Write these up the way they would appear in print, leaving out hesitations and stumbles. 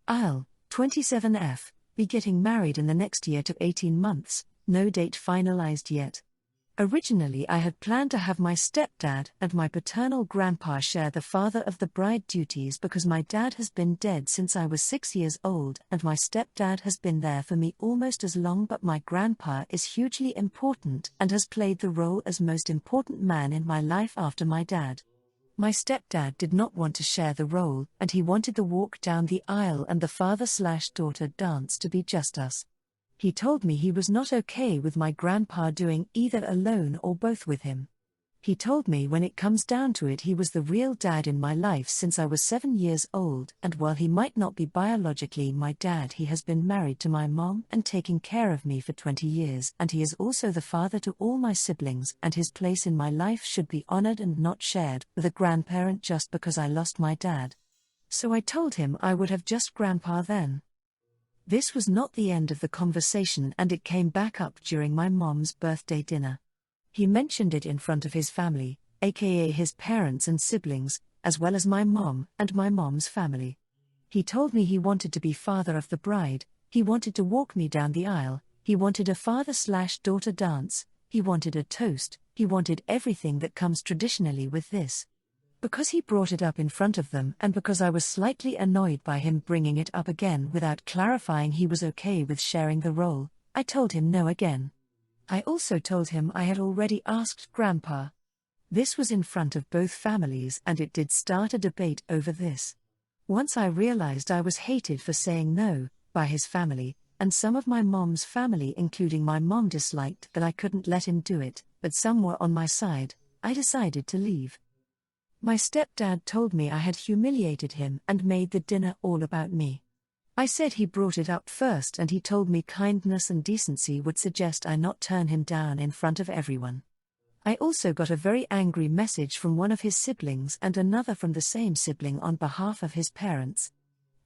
I'll, 27F, be getting married in the next year to 18 months, no date finalized yet. Originally I had planned to have my stepdad and my paternal grandpa share the father of the bride duties because my dad has been dead since I was 6 years old and my stepdad has been there for me almost as long, but my grandpa is hugely important and has played the role as most important man in my life after my dad. My stepdad did not want to share the role and he wanted the walk down the aisle and the father/daughter dance to be just us. He told me he was not okay with my grandpa doing either alone or both with him. He told me when it comes down to it he was the real dad in my life since I was 7 years old, and while he might not be biologically my dad, he has been married to my mom and taking care of me for 20 years, and he is also the father to all my siblings, and his place in my life should be honored and not shared with a grandparent just because I lost my dad. So I told him I would have just grandpa then. This was not the end of the conversation and it came back up during my mom's birthday dinner. He mentioned it in front of his family, aka his parents and siblings, as well as my mom and my mom's family. He told me he wanted to be father of the bride, he wanted to walk me down the aisle, he wanted a father/daughter dance, he wanted a toast, he wanted everything that comes traditionally with this. Because he brought it up in front of them and because I was slightly annoyed by him bringing it up again without clarifying he was okay with sharing the role, I told him no again. I also told him I had already asked Grandpa. This was in front of both families and it did start a debate over this. Once I realized I was hated for saying no, by his family, and some of my mom's family including my mom disliked that I couldn't let him do it, but some were on my side, I decided to leave. My stepdad told me I had humiliated him and made the dinner all about me. I said he brought it up first and he told me kindness and decency would suggest I not turn him down in front of everyone. I also got a very angry message from one of his siblings and another from the same sibling on behalf of his parents.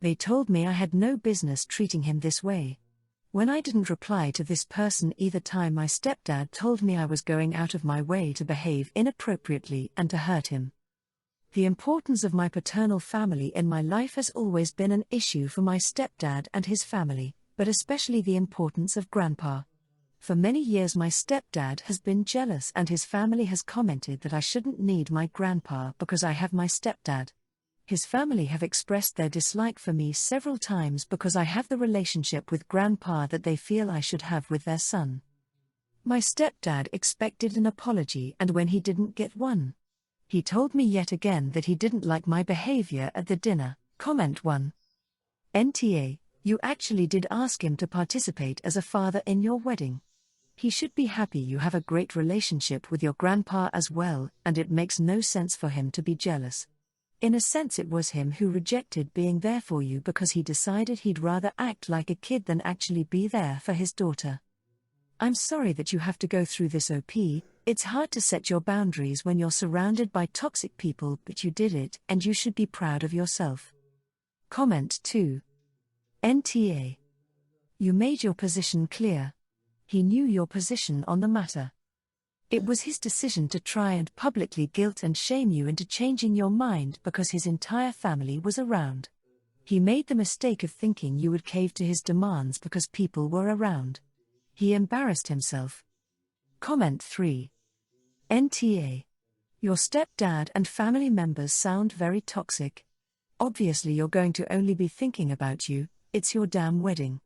They told me I had no business treating him this way. When I didn't reply to this person either time, my stepdad told me I was going out of my way to behave inappropriately and to hurt him. The importance of my paternal family in my life has always been an issue for my stepdad and his family, but especially the importance of Grandpa. For many years my stepdad has been jealous and his family has commented that I shouldn't need my grandpa because I have my stepdad. His family have expressed their dislike for me several times because I have the relationship with Grandpa that they feel I should have with their son. My stepdad expected an apology and when he didn't get one, he told me yet again that he didn't like my behavior at the dinner. Comment 1. NTA, you actually did ask him to participate as a father in your wedding. He should be happy you have a great relationship with your grandpa as well, and it makes no sense for him to be jealous. In a sense it was him who rejected being there for you because he decided he'd rather act like a kid than actually be there for his daughter. I'm sorry that you have to go through this OP. It's hard to set your boundaries when you're surrounded by toxic people, but you did it and you should be proud of yourself. Comment 2. NTA. You made your position clear. He knew your position on the matter. It was his decision to try and publicly guilt and shame you into changing your mind because his entire family was around. He made the mistake of thinking you would cave to his demands because people were around. He embarrassed himself. Comment 3. NTA. Your stepdad and family members sound very toxic. Obviously you're going to only be thinking about you, it's your damn wedding.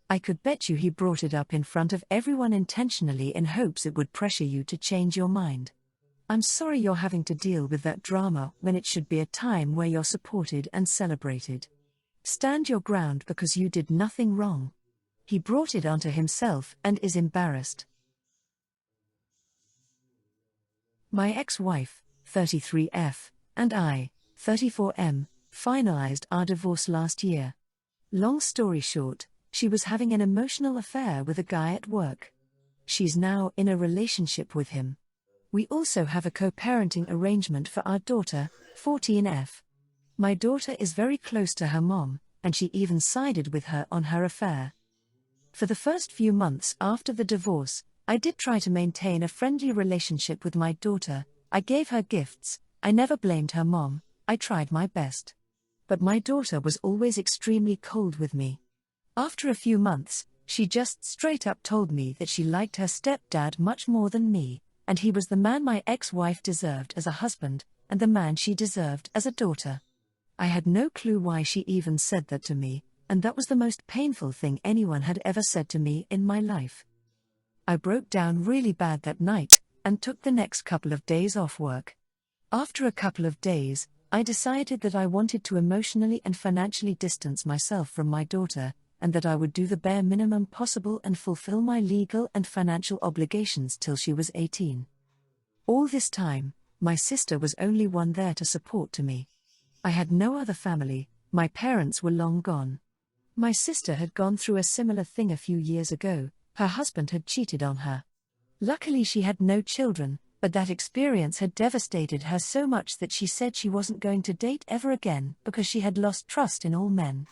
I could bet you he brought it up in front of everyone intentionally in hopes it would pressure you to change your mind. I'm sorry you're having to deal with that drama when it should be a time where you're supported and celebrated. Stand your ground because you did nothing wrong. He brought it onto himself and is embarrassed. My ex-wife, 33F, and I, 34M, finalized our divorce last year. Long story short, she was having an emotional affair with a guy at work. She's now in a relationship with him. We also have a co-parenting arrangement for our daughter, 14F. My daughter is very close to her mom, and she even sided with her on her affair. For the first few months after the divorce, I did try to maintain a friendly relationship with my daughter. I gave her gifts, I never blamed her mom, I tried my best. but my daughter was always extremely cold with me. After a few months, she just straight up told me that she liked her stepdad much more than me, and he was the man my ex-wife deserved as a husband, and the man she deserved as a daughter. I had no clue why she even said that to me, and that was the most painful thing anyone had ever said to me in my life. I broke down really bad that night, and took the next couple of days off work. After a couple of days, I decided that I wanted to emotionally and financially distance myself from my daughter, and that I would do the bare minimum possible and fulfill my legal and financial obligations till she was 18. All this time, my sister was only one there to support to me. I had no other family, my parents were long gone. My sister had gone through a similar thing a few years ago. Her husband had cheated on her. Luckily she had no children, but that experience had devastated her so much that she said she wasn't going to date ever again because she had lost trust in all men.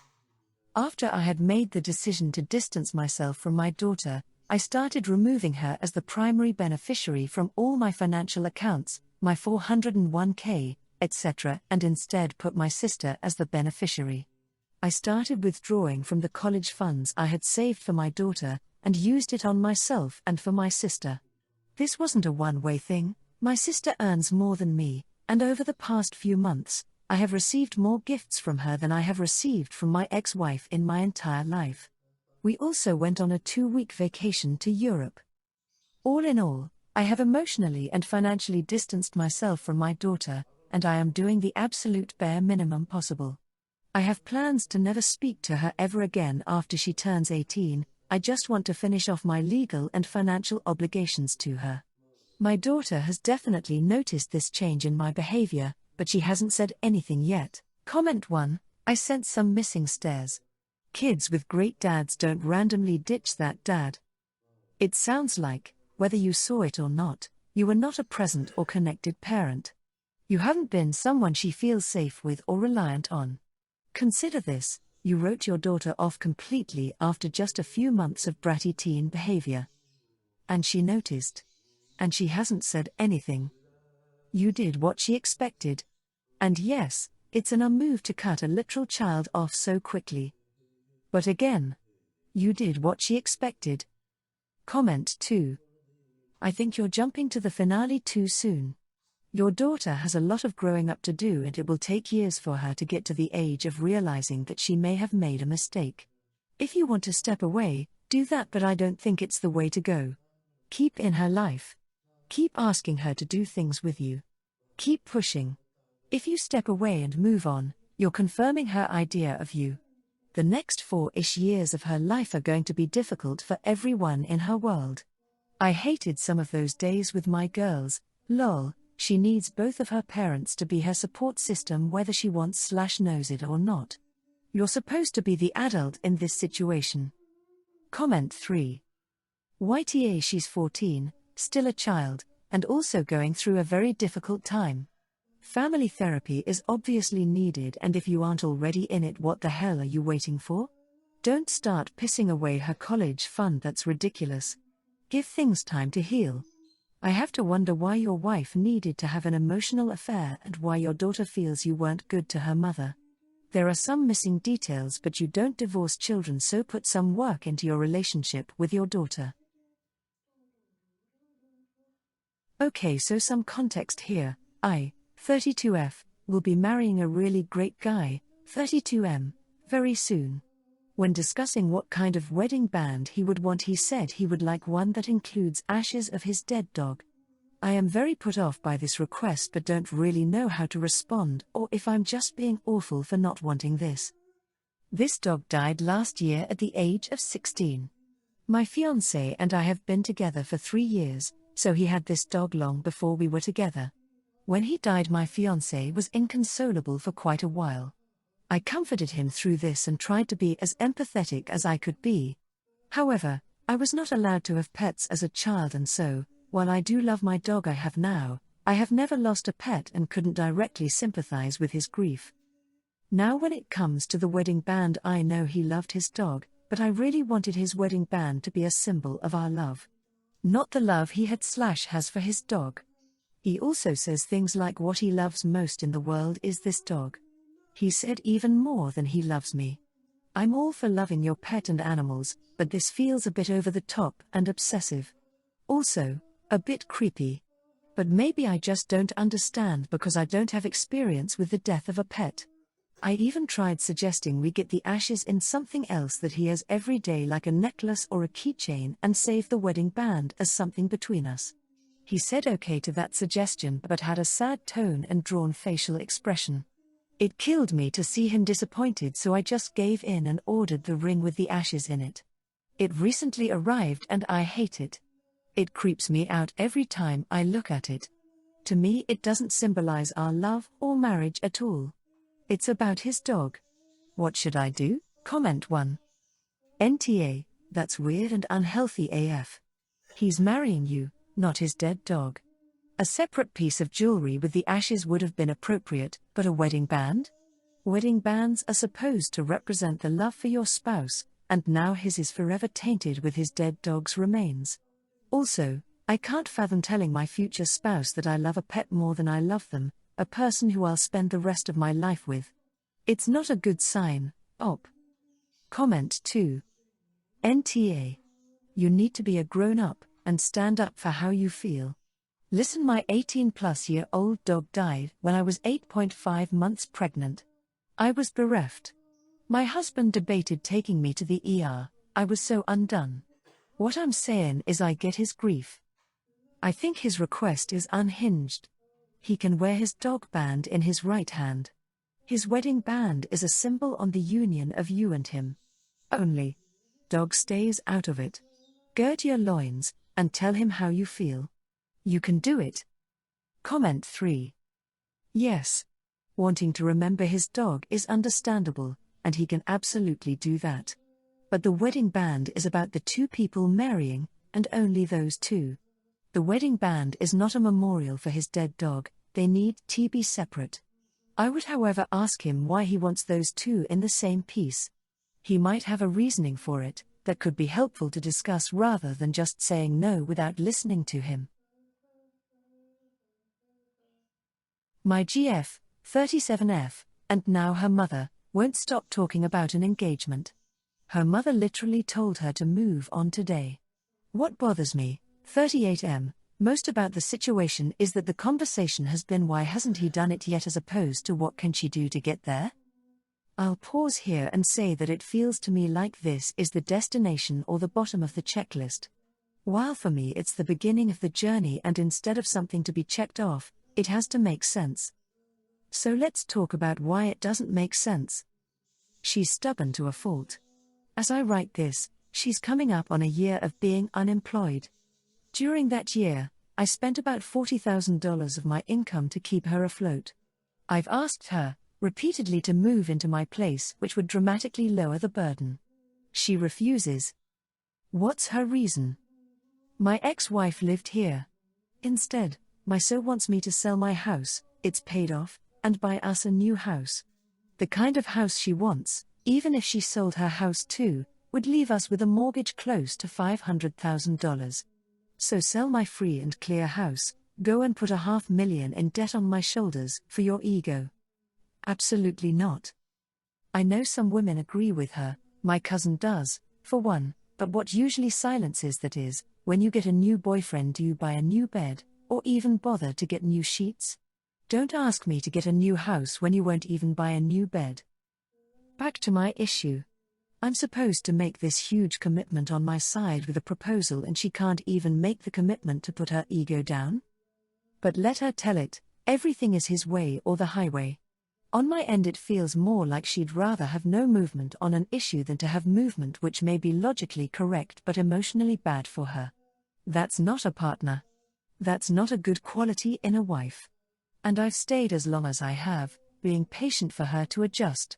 After I had made the decision to distance myself from my daughter, I started removing her as the primary beneficiary from all my financial accounts, my 401k, etc., and instead put my sister as the beneficiary. I started withdrawing from the college funds I had saved for my daughter, and used it on myself and for my sister. This wasn't a one-way thing. My sister earns more than me, and over the past few months, I have received more gifts from her than I have received from my ex-wife in my entire life. We also went on a 2-week vacation to Europe. All in all, I have emotionally and financially distanced myself from my daughter, and I am doing the absolute bare minimum possible. I have plans to never speak to her ever again after she turns 18. I just want to finish off my legal and financial obligations to her. My daughter has definitely noticed this change in my behavior, but she hasn't said anything yet. Comment 1. I sense some missing stares. Kids with great dads don't randomly ditch that dad. It sounds like, whether you saw it or not, you were not a present or connected parent. You haven't been someone she feels safe with or reliant on. Consider this. You wrote your daughter off completely after just a few months of bratty teen behavior. And she noticed. And she hasn't said anything. You did what she expected. And yes, it's an move to cut a literal child off so quickly. But again, you did what she expected. Comment 2. I think you're jumping to the finale too soon. Your daughter has a lot of growing up to do, and it will take years for her to get to the age of realizing that she may have made a mistake. If you want to step away, do that, but I don't think it's the way to go. Keep in her life. Keep asking her to do things with you. Keep pushing. If you step away and move on, you're confirming her idea of you. The next 4-ish years of her life are going to be difficult for everyone in her world. I hated some of those days with my girls, lol. She needs both of her parents to be her support system whether she wants/knows it or not. You're supposed to be the adult in this situation. Comment 3. YTA she's 14, still a child, and also going through a very difficult time. Family therapy is obviously needed, and if you aren't already in it, what the hell are you waiting for? Don't start pissing away her college fund, that's ridiculous. Give things time to heal. I have to wonder why your wife needed to have an emotional affair and why your daughter feels you weren't good to her mother. There are some missing details, but you don't divorce children, so put some work into your relationship with your daughter. Okay, so some context here. I, 32F, will be marrying a really great guy, 32M, very soon. When discussing what kind of wedding band he would want, he said he would like one that includes ashes of his dead dog. I am very put off by this request but don't really know how to respond, or if I'm just being awful for not wanting this. This dog died last year at the age of 16. My fiancé and I have been together for 3 years, so he had this dog long before we were together. When he died, my fiancé was inconsolable for quite a while. I comforted him through this and tried to be as empathetic as I could be. However, I was not allowed to have pets as a child, and so, while I do love my dog I have now, I have never lost a pet and couldn't directly sympathize with his grief. Now when it comes to the wedding band, I know he loved his dog, but I really wanted his wedding band to be a symbol of our love. Not the love he had/has for his dog. He also says things like what he loves most in the world is this dog. He said even more than he loves me. I'm all for loving your pet and animals, but this feels a bit over the top and obsessive. Also, a bit creepy. But maybe I just don't understand because I don't have experience with the death of a pet. I even tried suggesting we get the ashes in something else that he has every day, like a necklace or a keychain, and save the wedding band as something between us. He said okay to that suggestion but had a sad tone and drawn facial expression. It killed me to see him disappointed, so I just gave in and ordered the ring with the ashes in it. It recently arrived and I hate it. It creeps me out every time I look at it. To me, it doesn't symbolize our love or marriage at all. It's about his dog. What should I do? Comment 1. NTA, that's weird and unhealthy AF. He's marrying you, not his dead dog. A separate piece of jewelry with the ashes would have been appropriate, but a wedding band? Wedding bands are supposed to represent the love for your spouse, and now his is forever tainted with his dead dog's remains. Also, I can't fathom telling my future spouse that I love a pet more than I love them, a person who I'll spend the rest of my life with. It's not a good sign, op. Comment 2. NTA. You need to be a grown-up and stand up for how you feel. Listen, my 18-plus-year-old dog died when I was 8.5 months pregnant. I was bereft. My husband debated taking me to the ER. I was so undone. What I'm saying is I get his grief. I think his request is unhinged. He can wear his dog band in his right hand. His wedding band is a symbol on the union of you and him. Only. Dog stays out of it. Gird your loins, and tell him how you feel. You can do it. Comment 3. Yes. Wanting to remember his dog is understandable, and he can absolutely do that. But the wedding band is about the two people marrying, and only those two. The wedding band is not a memorial for his dead dog, they need to be separate. I would, however, ask him why he wants those two in the same piece. He might have a reasoning for it that could be helpful to discuss rather than just saying no without listening to him. My GF, 37F, and now her mother, won't stop talking about an engagement. Her mother literally told her to move on today. What bothers me, 38M, most about the situation is that the conversation has been why hasn't he done it yet as opposed to what can she do to get there? I'll pause here and say that it feels to me like this is the destination or the bottom of the checklist. While for me it's the beginning of the journey, and instead of something to be checked off, it has to make sense. So let's talk about why it doesn't make sense. She's stubborn to a fault. As I write this, she's coming up on a year of being unemployed. During that year, I spent about $40,000 of my income to keep her afloat. I've asked her, repeatedly, to move into my place, which would dramatically lower the burden. She refuses. What's her reason? My ex-wife lived here. Instead, my so wants me to sell my house, it's paid off, and buy us a new house. The kind of house she wants, even if she sold her house too, would leave us with a mortgage close to $500,000. So sell my free and clear house, go and put $500,000 in debt on my shoulders for your ego. Absolutely not. I know some women agree with her, my cousin does, for one, but what usually silences that is, when you get a new boyfriend, do you buy a new bed, or even bother to get new sheets? Don't ask me to get a new house when you won't even buy a new bed. Back to my issue. I'm supposed to make this huge commitment on my side with a proposal, and she can't even make the commitment to put her ego down? But let her tell it, everything is his way or the highway. On my end it feels more like she'd rather have no movement on an issue than to have movement which may be logically correct but emotionally bad for her. That's not a partner. That's not a good quality in a wife. And I've stayed as long as I have, being patient for her to adjust.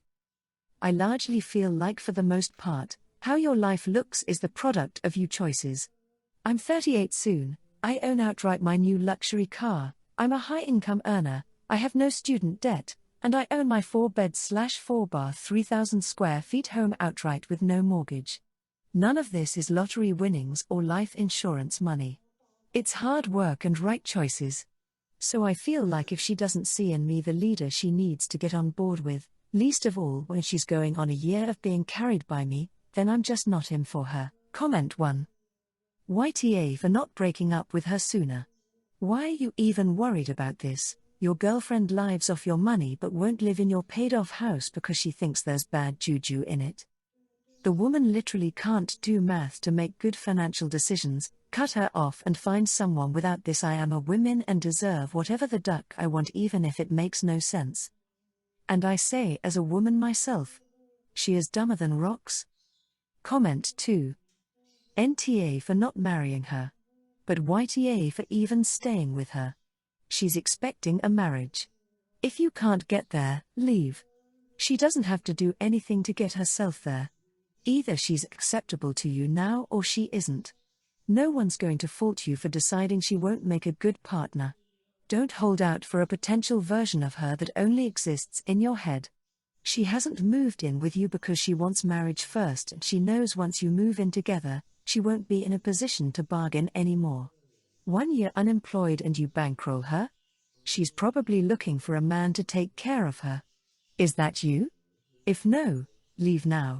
I largely feel like, for the most part, how your life looks is the product of your choices. I'm 38 soon, I own outright my new luxury car, I'm a high-income earner, I have no student debt, and I own my 4-bed/4-bath 3,000 square feet home outright with no mortgage. None of this is lottery winnings or life insurance money. It's hard work and right choices. So I feel like if she doesn't see in me the leader she needs to get on board with, Least of all when she's going on a year of being carried by me, then I'm just not him for her. Comment 1. YTA for not breaking up with her sooner. Why are you even worried about this? Your girlfriend lives off your money but won't live in your paid-off house because she thinks there's bad juju in it. The woman literally can't do math to make good financial decisions. Cut her off and find someone without this. I am a woman and deserve whatever the duck I want, even if it makes no sense. And I say as a woman myself, she is dumber than rocks. Comment 2. NTA for not marrying her. But YTA for even staying with her. She's expecting a marriage. If you can't get there, leave. She doesn't have to do anything to get herself there. Either she's acceptable to you now or she isn't. No one's going to fault you for deciding she won't make a good partner. Don't hold out for a potential version of her that only exists in your head. She hasn't moved in with you because she wants marriage first, and she knows once you move in together, she won't be in a position to bargain anymore. 1 year unemployed and you bankroll her? She's probably looking for a man to take care of her. Is that you? If no, leave now.